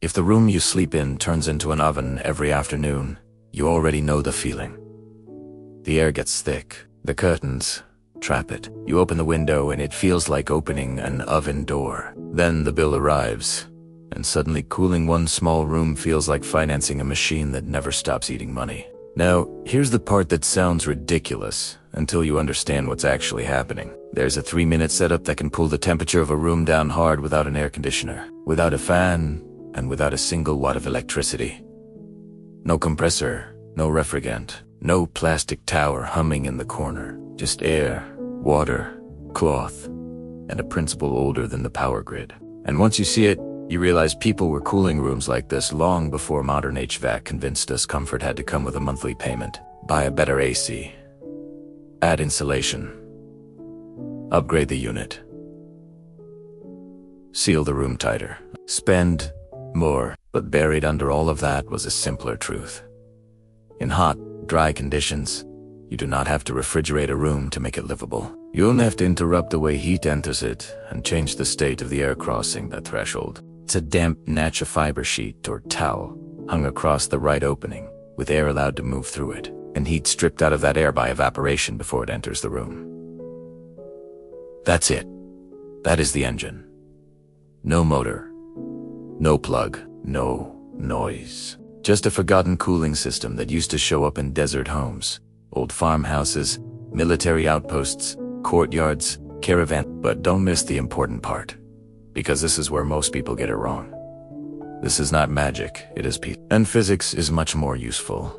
If the room you sleep in turns into an oven every afternoon, you already know the feeling. The air gets thick, the curtains trap it. You open the window and it feels like opening an oven door. Then the bill arrives, and suddenly cooling one small room feels like financing a machine that never stops eating money. Now, here's the part that sounds ridiculous until you understand what's actually happening. There's a 3-minute setup that can pull the temperature of a room down hard without an air conditioner, without a fan, and without a single watt of electricity. No compressor, no refrigerant, no plastic tower humming in the corner. Just air, water, cloth, and a principle older than the power grid. And once you see it, you realize people were cooling rooms like this long before modern HVAC convinced us comfort had to come with a monthly payment. Buy a better AC. Add insulation. Upgrade the unit. Seal the room tighter. Spend more. But buried under all of that was a simpler truth. In hot, dry conditions, you do not have to refrigerate a room to make it livable. You only have to interrupt the way heat enters it and change the state of the air crossing that threshold. It's a damp Nacha fiber sheet or towel hung across the right opening, with air allowed to move through it, and heat stripped out of that air by evaporation before it enters the room. That's it. That is the engine. No motor, no plug, no noise. Just a forgotten cooling system that used to show up in desert homes, old farmhouses, military outposts, courtyards, caravan. But don't miss the important part, because this is where most people get it wrong. This is not magic, it is peace. And physics is much more useful.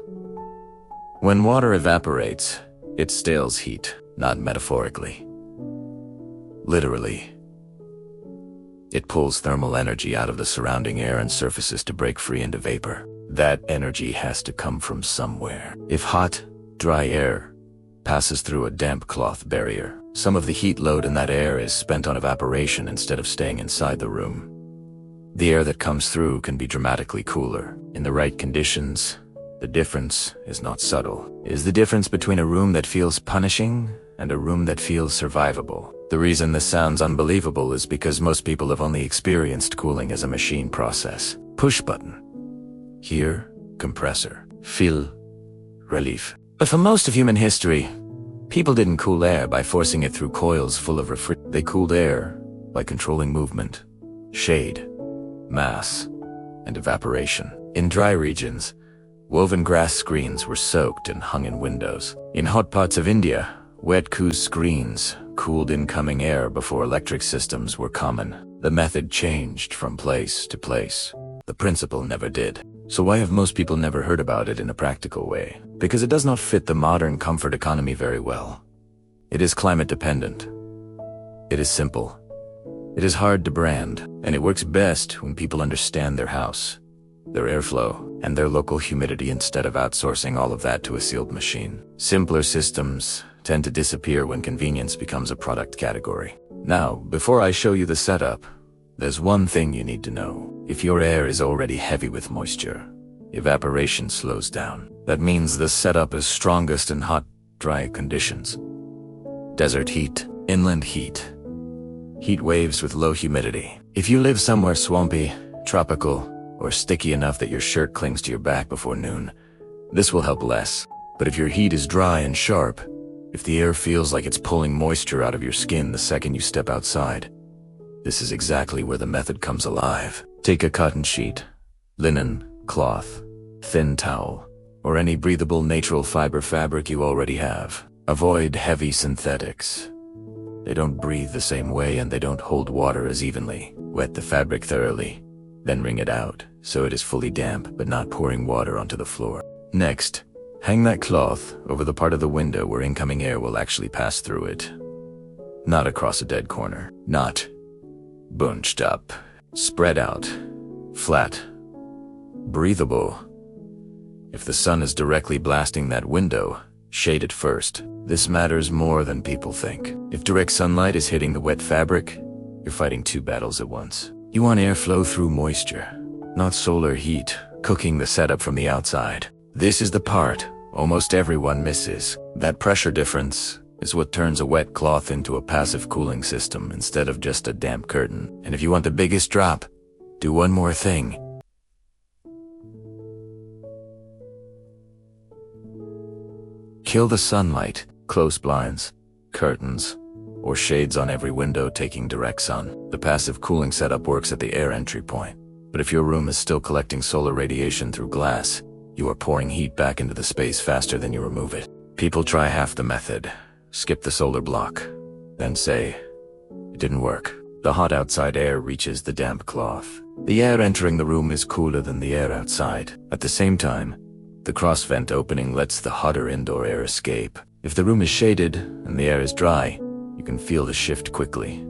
When water evaporates, it stales heat, not metaphorically. Literally. It pulls thermal energy out of the surrounding air and surfaces to break free into vapor. That energy has to come from somewhere. If hot, dry air passes through a damp cloth barrier, some of the heat load in that air is spent on evaporation instead of staying inside the room. The air that comes through can be dramatically cooler. In the right conditions, the difference is not subtle. It is the difference between a room that feels punishing and a room that feels survivable. The reason this sounds unbelievable is because most people have only experienced cooling as a machine process. Push button. Here, compressor. Feel, relief. But for most of human history, people didn't cool air by forcing it through coils full of refrigerant. They cooled air by controlling movement, shade, mass, and evaporation. In dry regions, woven grass screens were soaked and hung in windows. In hot parts of India, wet coos screens cooled incoming air before electric systems were common. The method changed from place to place. The principle never did. So why have most people never heard about it in a practical way? Because it does not fit the modern comfort economy very well. It is climate dependent. It is simple. It is hard to brand, and it works best when people understand their house, their airflow, and their local humidity instead of outsourcing all of that to a sealed machine. Simpler systems tend to disappear when convenience becomes a product category. Now, before I show you the setup, there's one thing you need to know. If your air is already heavy with moisture, evaporation slows down. That means the setup is strongest in hot, dry conditions. Desert heat, inland heat, heat waves with low humidity. If you live somewhere swampy, tropical, or sticky enough that your shirt clings to your back before noon, this will help less. But if your heat is dry and sharp, if the air feels like it's pulling moisture out of your skin the second you step outside, this is exactly where the method comes alive. Take a cotton sheet, linen, cloth, thin towel, or any breathable natural fiber fabric you already have. Avoid heavy synthetics. They don't breathe the same way and they don't hold water as evenly. Wet the fabric thoroughly, then wring it out so it is fully damp but not pouring water onto the floor. Next, hang that cloth over the part of the window where incoming air will actually pass through it. Not across a dead corner. Not bunched up. Spread out. Flat. Breathable. If the sun is directly blasting that window, shade it first. This matters more than people think. If direct sunlight is hitting the wet fabric, you're fighting two battles at once. You want airflow through moisture, not solar heat, cooking the setup from the outside. This is the part almost everyone misses. That pressure difference is what turns a wet cloth into a passive cooling system instead of just a damp curtain. And if you want the biggest drop, do one more thing. Kill the sunlight, close blinds, curtains, or shades on every window taking direct sun. The passive cooling setup works at the air entry point. But if your room is still collecting solar radiation through glass, you are pouring heat back into the space faster than you remove it. People try half the method, skip the solar block, then say, it didn't work. The hot outside air reaches the damp cloth. The air entering the room is cooler than the air outside. At the same time, the cross vent opening lets the hotter indoor air escape. If the room is shaded and the air is dry, you can feel the shift quickly.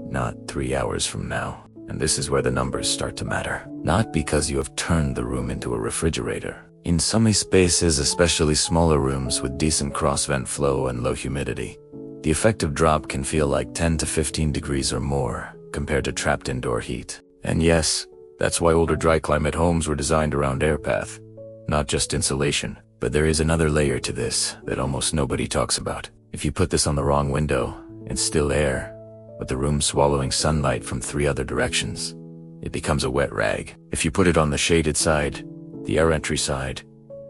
Not 3 hours from now. And this is where the numbers start to matter. Not because you have turned the room into a refrigerator. In some spaces, especially smaller rooms with decent cross-vent flow and low humidity, the effective drop can feel like 10 to 15 degrees or more compared to trapped indoor heat. And yes, that's why older dry climate homes were designed around air path, not just insulation. But there is another layer to this that almost nobody talks about. If you put this on the wrong window, in still air, with the room swallowing sunlight from 3 other directions, it becomes a wet rag. If you put it on the shaded side, the air entry side,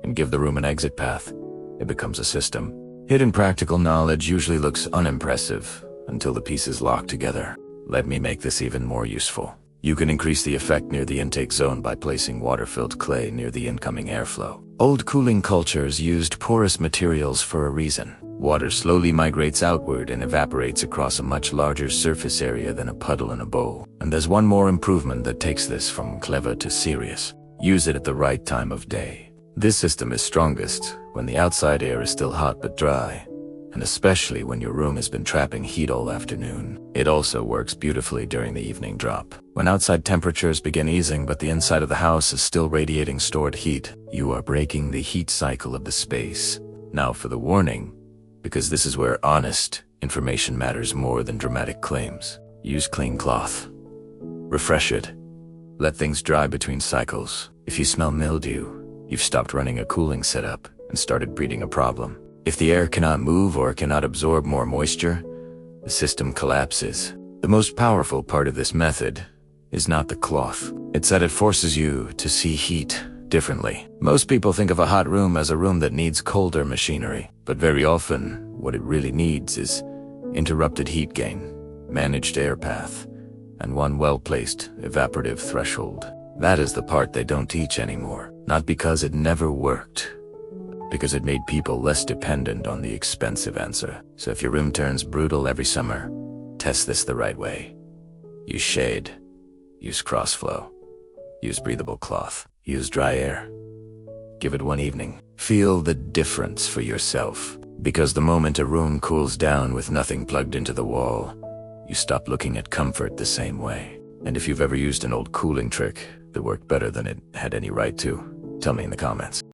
and give the room an exit path, it becomes a system. Hidden practical knowledge usually looks unimpressive until the pieces lock together. Let me make this even more useful. You can increase the effect near the intake zone by placing water-filled clay near the incoming airflow. Old cooling cultures used porous materials for a reason. Water slowly migrates outward and evaporates across a much larger surface area than a puddle in a bowl. And there's one more improvement that takes this from clever to serious. Use it at the right time of day. This system is strongest when the outside air is still hot but dry, and especially when your room has been trapping heat all afternoon. It also works beautifully during the evening drop. When outside temperatures begin easing but the inside of the house is still radiating stored heat, you are breaking the heat cycle of the space. Now for the warning, because this is where honest information matters more than dramatic claims. Use clean cloth. Refresh it. Let things dry between cycles. If you smell mildew, you've stopped running a cooling setup and started breeding a problem. If the air cannot move or cannot absorb more moisture, the system collapses. The most powerful part of this method is not the cloth. It's that it forces you to see heat differently. Most people think of a hot room as a room that needs colder machinery, but very often what it really needs is interrupted heat gain, managed air path, and one well-placed evaporative threshold. That is the part they don't teach anymore. Not because it never worked, because it made people less dependent on the expensive answer. So if your room turns brutal every summer, test this the right way. Use shade, use crossflow, use breathable cloth, use dry air. Give it one evening. Feel the difference for yourself. Because the moment a room cools down with nothing plugged into the wall, you stop looking at comfort the same way. And if you've ever used an old cooling trick that worked better than it had any right to, tell me in the comments.